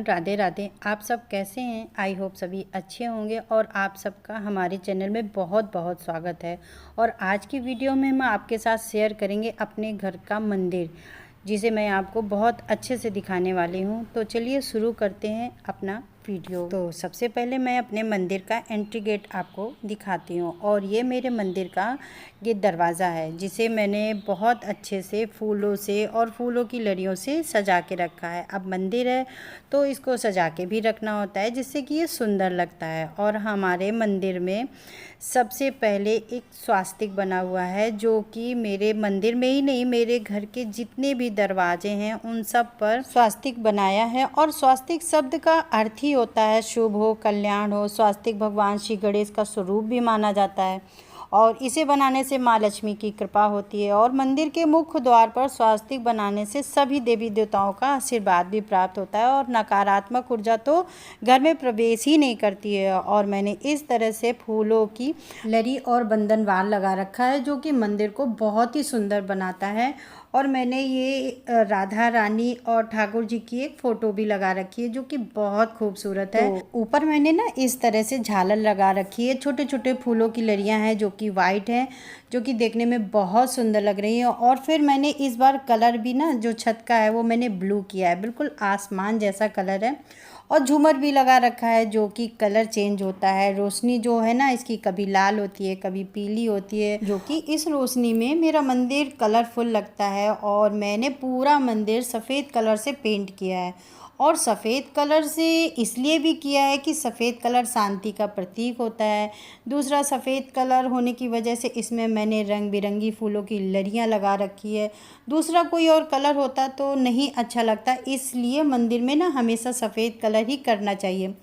Everyone, Radhe Radhe. आप सब कैसे हैं? आई होप सभी अच्छे होंगे और आप सबका हमारे चैनल में बहुत बहुत स्वागत है। और आज की वीडियो में हम आपके साथ शेयर करेंगे अपने घर का मंदिर, जिसे मैं आपको बहुत अच्छे से दिखाने वाली हूँ। तो चलिए शुरू करते हैं अपना वीडियो। तो सबसे पहले मैं अपने मंदिर का एंट्री गेट आपको दिखाती हूँ। और ये मेरे मंदिर का ये दरवाज़ा है, जिसे मैंने बहुत अच्छे से फूलों से और फूलों की लड़ियों से सजा के रखा है। अब मंदिर है तो इसको सजा के भी रखना होता है, जिससे कि ये सुंदर लगता है। और हमारे मंदिर में सबसे पहले एक स्वास्तिक बना हुआ है, जो कि मेरे मंदिर में ही नहीं, मेरे घर के जितने भी दरवाजे हैं उन सब पर स्वास्तिक बनाया है। और स्वास्तिक शब्द का अर्थ ही होता है शुभ हो, कल्याण हो। स्वास्तिक भगवान श्री गणेश का स्वरूप भी माना जाता है और इसे बनाने से माँ लक्ष्मी की कृपा होती है। और मंदिर के मुख्य द्वार पर स्वास्तिक बनाने से सभी देवी देवताओं का आशीर्वाद भी प्राप्त होता है और नकारात्मक ऊर्जा तो घर में प्रवेश ही नहीं करती है। और मैंने इस तरह से फूलों की लड़ी और बंधनवार लगा रखा है, जो कि मंदिर को बहुत ही सुंदर बनाता है। और मैंने ये राधा रानी और ठाकुर जी की एक फ़ोटो भी लगा रखी है, जो कि बहुत खूबसूरत है। तो ऊपर मैंने ना इस तरह से झालर लगा रखी है, छोटे छोटे फूलों की लड़ियां हैं जो कि वाइट हैं, जो कि देखने में बहुत सुंदर लग रही हैं। और फिर मैंने इस बार कलर भी ना, जो छत का है वो मैंने ब्लू किया है, बिल्कुल आसमान जैसा कलर है। और झूमर भी लगा रखा है, जो कि कलर चेंज होता है। रोशनी जो है ना इसकी, कभी लाल होती है कभी पीली होती है, जो कि इस रोशनी में मेरा मंदिर कलरफुल लगता है। और मैंने पूरा मंदिर सफ़ेद कलर से पेंट किया है। और सफ़ेद कलर से इसलिए भी किया है कि सफ़ेद कलर शांति का प्रतीक होता है। दूसरा, सफ़ेद कलर होने की वजह से इसमें मैंने रंग बिरंगी फूलों की लड़ियाँ लगा रखी है। दूसरा कोई और कलर होता तो नहीं अच्छा लगता, इसलिए मंदिर में ना हमेशा सफ़ेद कलर ही करना चाहिए,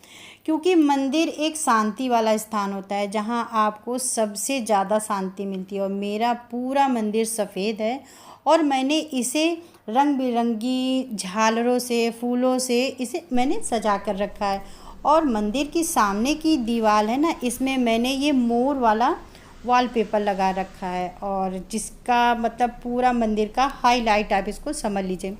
क्योंकि मंदिर एक शांति वाला स्थान होता है जहां आपको सबसे ज़्यादा शांति मिलती है। और मेरा पूरा मंदिर सफ़ेद है और मैंने इसे रंग बिरंगी झालरों से, फूलों से इसे मैंने सजा कर रखा है। और मंदिर की सामने की दीवार है ना, इसमें मैंने ये मोर वाला वॉलपेपर लगा रखा है, और जिसका मतलब पूरा मंदिर का हाईलाइट आप इसको समझ लीजिए।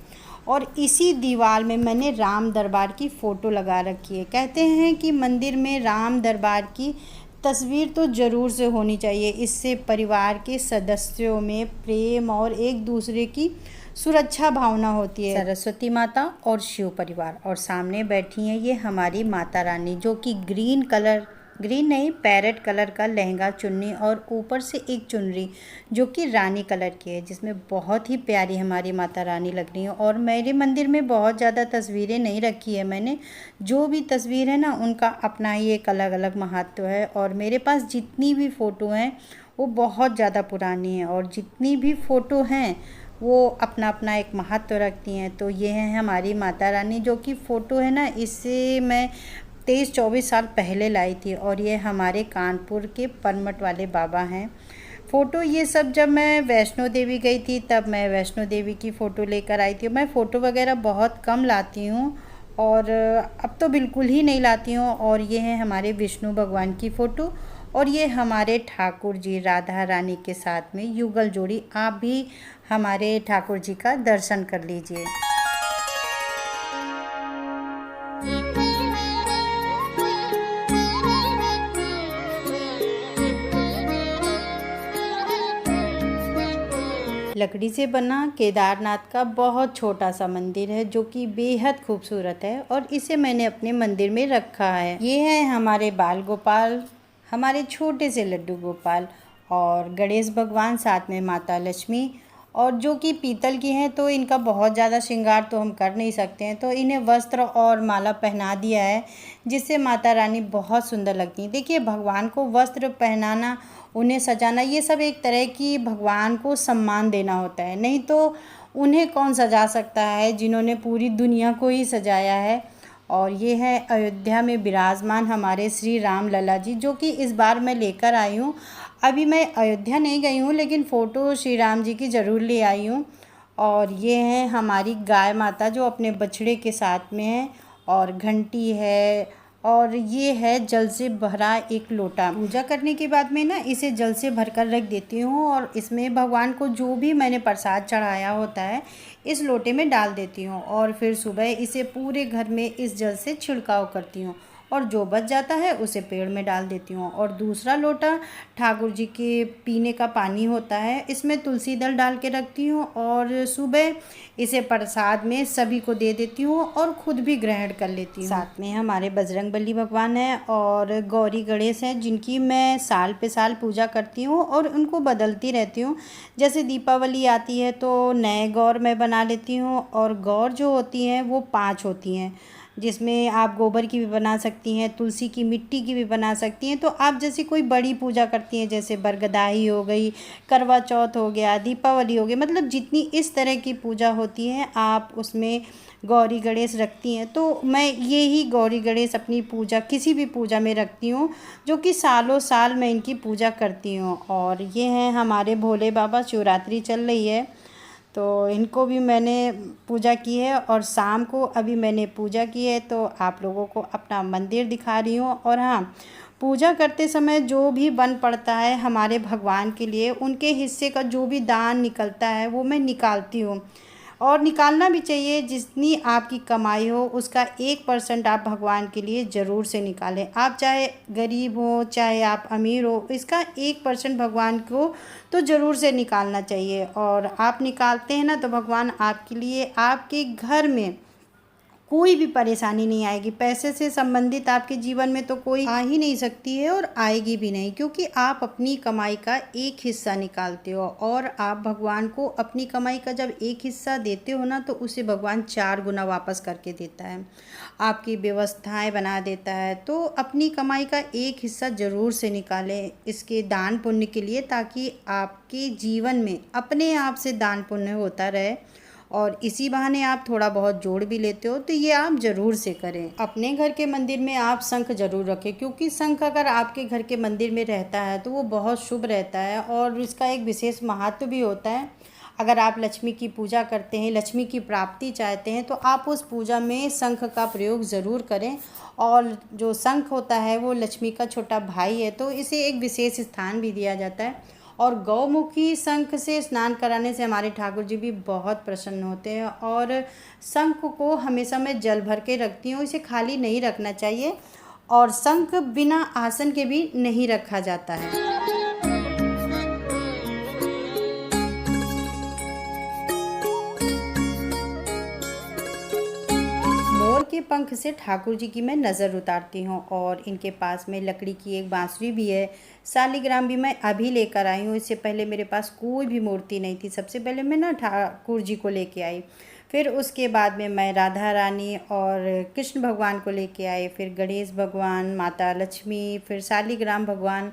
और इसी दीवार में मैंने राम दरबार की फ़ोटो लगा रखी है। कहते हैं कि मंदिर में राम दरबार की तस्वीर तो ज़रूर से होनी चाहिए, इससे परिवार के सदस्यों में प्रेम और एक दूसरे की सुरक्षा भावना होती है। सरस्वती माता और शिव परिवार, और सामने बैठी हैं ये हमारी माता रानी, जो कि ग्रीन नहीं, पैरेट कलर का लहंगा चुन्नी और ऊपर से एक चुनरी जो कि रानी कलर की है, जिसमें बहुत ही प्यारी हमारी माता रानी लग रही है। और मेरे मंदिर में बहुत ज़्यादा तस्वीरें नहीं रखी है मैंने, जो भी तस्वीर है ना उनका अपना ही एक अलग अलग महत्व है। और मेरे पास जितनी भी फ़ोटो हैं वो बहुत ज़्यादा पुरानी हैं, और जितनी भी फ़ोटो हैं वो अपना अपना एक महत्व रखती हैं। तो ये है हमारी माता रानी, जो कि फ़ोटो है ना, इससे मैं 23-24 साल पहले लाई थी। और ये हमारे कानपुर के परमट वाले बाबा हैं। फ़ोटो ये सब जब मैं वैष्णो देवी गई थी तब मैं वैष्णो देवी की फ़ोटो लेकर आई थी। मैं फ़ोटो वगैरह बहुत कम लाती हूँ, और अब तो बिल्कुल ही नहीं लाती हूँ। और ये है हमारे विष्णु भगवान की फ़ोटो, और ये हमारे ठाकुर जी राधा रानी के साथ में युगल जोड़ी। आप भी हमारे ठाकुर जी का दर्शन कर लीजिए। लकड़ी से बना केदारनाथ का बहुत छोटा सा मंदिर है, जो कि बेहद खूबसूरत है, और इसे मैंने अपने मंदिर में रखा है। ये है हमारे बाल गोपाल, हमारे छोटे से लड्डू गोपाल, और गणेश भगवान, साथ में माता लक्ष्मी, और जो कि पीतल की हैं, तो इनका बहुत ज़्यादा श्रृंगार तो हम कर नहीं सकते हैं, तो इन्हें वस्त्र और माला पहना दिया है, जिससे माता रानी बहुत सुंदर लगती हैं। देखिए, भगवान को वस्त्र पहनाना, उन्हें सजाना, ये सब एक तरह की भगवान को सम्मान देना होता है। नहीं तो उन्हें कौन सजा सकता है जिन्होंने पूरी दुनिया को ही सजाया है। और ये है अयोध्या में विराजमान हमारे श्री राम लला जी, जो कि इस बार मैं लेकर आई हूँ। अभी मैं अयोध्या नहीं गई हूँ, लेकिन फ़ोटो श्री राम जी की ज़रूर ले आई हूँ। और ये है हमारी गाय माता, जो अपने बछड़े के साथ में है, और घंटी है, और ये है जल से भरा एक लोटा। पूजा करने के बाद में ना इसे जल से भरकर रख देती हूँ और इसमें भगवान को जो भी मैंने प्रसाद चढ़ाया होता है इस लोटे में डाल देती हूँ और फिर सुबह इसे पूरे घर में इस जल से छिड़काव करती हूँ और जो बच जाता है उसे पेड़ में डाल देती हूँ। और दूसरा लोटा ठाकुर जी के पीने का पानी होता है, इसमें तुलसी दल डाल के रखती हूँ और सुबह इसे प्रसाद में सभी को दे देती हूँ और खुद भी ग्रहण कर लेती हूँ। साथ में हमारे बजरंगबली भगवान हैं और गौरी गणेश हैं, जिनकी मैं साल पे साल पूजा करती हूँ और उनको बदलती रहती हूँ। जैसे दीपावली आती है तो नए गौर मैं बना लेती हूँ और गौर जो होती हैं वो 5 होती हैं, जिसमें आप गोबर की भी बना सकती हैं, तुलसी की मिट्टी की भी बना सकती हैं। तो आप जैसे कोई बड़ी पूजा करती हैं, जैसे बरगदाई हो गई, करवा चौथ हो गया, दीपावली हो गई, मतलब जितनी इस तरह की पूजा होती है आप उसमें गौरी गणेश रखती हैं। तो मैं ये ही गौरी गणेश अपनी पूजा किसी भी पूजा में रखती हूँ, जो कि सालों साल मैं इनकी पूजा करती हूँ। और ये हैं हमारे भोले बाबा, शिवरात्रि चल रही है तो इनको भी मैंने पूजा की है और शाम को अभी मैंने पूजा की है तो आप लोगों को अपना मंदिर दिखा रही हूँ। और हाँ, पूजा करते समय जो भी बन पड़ता है हमारे भगवान के लिए, उनके हिस्से का जो भी दान निकलता है वो मैं निकालती हूँ और निकालना भी चाहिए। जितनी आपकी कमाई हो उसका 1% आप भगवान के लिए ज़रूर से निकालें। आप चाहे गरीब हो चाहे आप अमीर हो, इसका 1% भगवान को तो ज़रूर से निकालना चाहिए। और आप निकालते हैं ना तो भगवान आपके लिए, आपके घर में कोई भी परेशानी नहीं आएगी। पैसे से संबंधित आपके जीवन में तो कोई आ ही नहीं सकती है और आएगी भी नहीं, क्योंकि आप अपनी कमाई का एक हिस्सा निकालते हो और आप भगवान को अपनी कमाई का जब एक हिस्सा देते हो ना तो उसे भगवान 4 गुना वापस करके देता है, आपकी व्यवस्थाएं बना देता है। तो अपनी कमाई का एक हिस्सा ज़रूर से निकालें इसके दान पुण्य के लिए, ताकि आपके जीवन में अपने आप से दान पुण्य होता रहे और इसी बहाने आप थोड़ा बहुत जोड़ भी लेते हो। तो ये आप ज़रूर से करें। अपने घर के मंदिर में आप शंख ज़रूर रखें, क्योंकि शंख अगर आपके घर के मंदिर में रहता है तो वो बहुत शुभ रहता है और इसका एक विशेष महत्व भी होता है। अगर आप लक्ष्मी की पूजा करते हैं, लक्ष्मी की प्राप्ति चाहते हैं, तो आप उस पूजा में शंख का प्रयोग ज़रूर करें। और जो शंख होता है वो लक्ष्मी का छोटा भाई है, तो इसे एक विशेष स्थान भी दिया जाता है। और गौमुखी शंख से स्नान कराने से हमारे ठाकुर जी भी बहुत प्रसन्न होते हैं। और शंख को हमेशा मैं जल भर के रखती हूँ, इसे खाली नहीं रखना चाहिए। और शंख बिना आसन के भी नहीं रखा जाता है। मोर के पंख से ठाकुर जी की मैं नज़र उतारती हूँ और इनके पास में लकड़ी की एक बांसुरी भी है। शालिग्राम भी मैं अभी लेकर आई हूँ, इससे पहले मेरे पास कोई भी मूर्ति नहीं थी। सबसे पहले मैं ना ठाकुर जी को लेके आई, फिर उसके बाद में मैं राधा रानी और कृष्ण भगवान को लेके आई, फिर गणेश भगवान, माता लक्ष्मी, फिर शालिग्राम भगवान,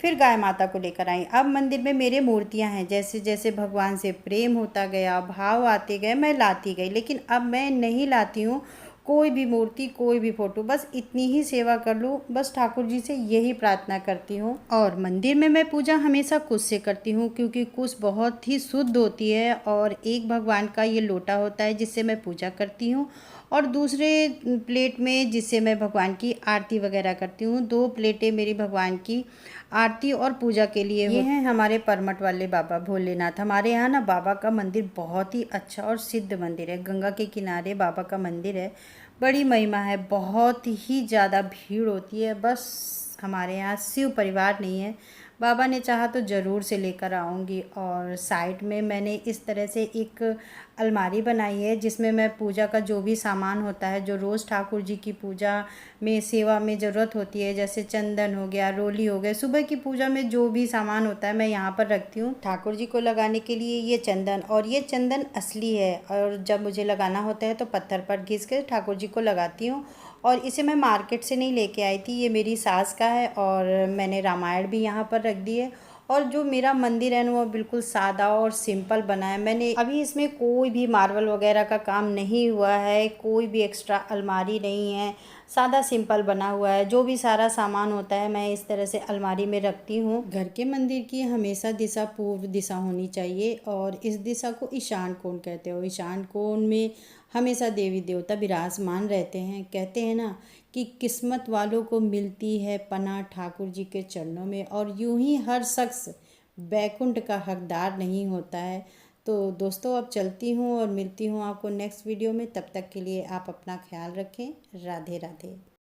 फिर गाय माता को लेकर आई। अब मंदिर में मेरे मूर्तियां हैं, जैसे जैसे भगवान से प्रेम होता गया, भाव आते गए, मैं लाती गई। लेकिन अब मैं नहीं लाती हूँ कोई भी मूर्ति, कोई भी फोटो, बस इतनी ही सेवा कर लूँ, बस ठाकुर जी से यही प्रार्थना करती हूँ। और मंदिर में मैं पूजा हमेशा कुश से करती हूँ, क्योंकि कुश बहुत ही शुद्ध होती है। और एक भगवान का ये लोटा होता है जिससे मैं पूजा करती हूँ और दूसरे प्लेट में जिससे मैं भगवान की आरती वगैरह करती हूँ। 2 प्लेटें मेरी भगवान की आरती और पूजा के लिए। ये हैं हमारे परमट वाले बाबा भोलेनाथ। हमारे यहाँ ना बाबा का मंदिर बहुत ही अच्छा और सिद्ध मंदिर है, गंगा के किनारे बाबा का मंदिर है। बड़ी महिमा है, बहुत ही ज़्यादा भीड़ होती है। बस हमारे यहाँ शिव परिवार नहीं है, बाबा ने चाहा तो ज़रूर से लेकर आऊँगी। और साइड में मैंने इस तरह से एक अलमारी बनाई है जिसमें मैं पूजा का जो भी सामान होता है, जो रोज़ ठाकुर जी की पूजा में सेवा में ज़रूरत होती है, जैसे चंदन हो गया, रोली हो गया, सुबह की पूजा में जो भी सामान होता है मैं यहाँ पर रखती हूँ। ठाकुर जी को लगाने के लिए ये चंदन, और ये चंदन असली है, और जब मुझे लगाना होता है तो पत्थर पर घिस के ठाकुर जी को लगाती हूँ। और इसे मैं मार्केट से नहीं लेके आई थी, ये मेरी सास का है और मैंने रामायण भी यहाँ पर रख दी है। और जो मेरा मंदिर है ना वो बिल्कुल सादा और सिंपल बना है। मैंने अभी इसमें कोई भी मार्बल वगैरह का काम नहीं हुआ है, कोई भी एक्स्ट्रा अलमारी नहीं है, सादा सिंपल बना हुआ है। जो भी सारा सामान होता है मैं इस तरह से अलमारी में रखती हूँ। घर के मंदिर की हमेशा दिशा पूर्व दिशा होनी चाहिए और इस दिशा को ईशान कोण कहते हो। ईशान कोण में हमेशा देवी देवता विराजमान रहते हैं। कहते हैं ना कि किस्मत वालों को मिलती है पनाह ठाकुर जी के चरणों में, और यूं ही हर शख्स बैकुंठ का हकदार नहीं होता है। तो दोस्तों अब चलती हूँ और मिलती हूँ आपको नेक्स्ट वीडियो में। तब तक के लिए आप अपना ख्याल रखें। राधे राधे।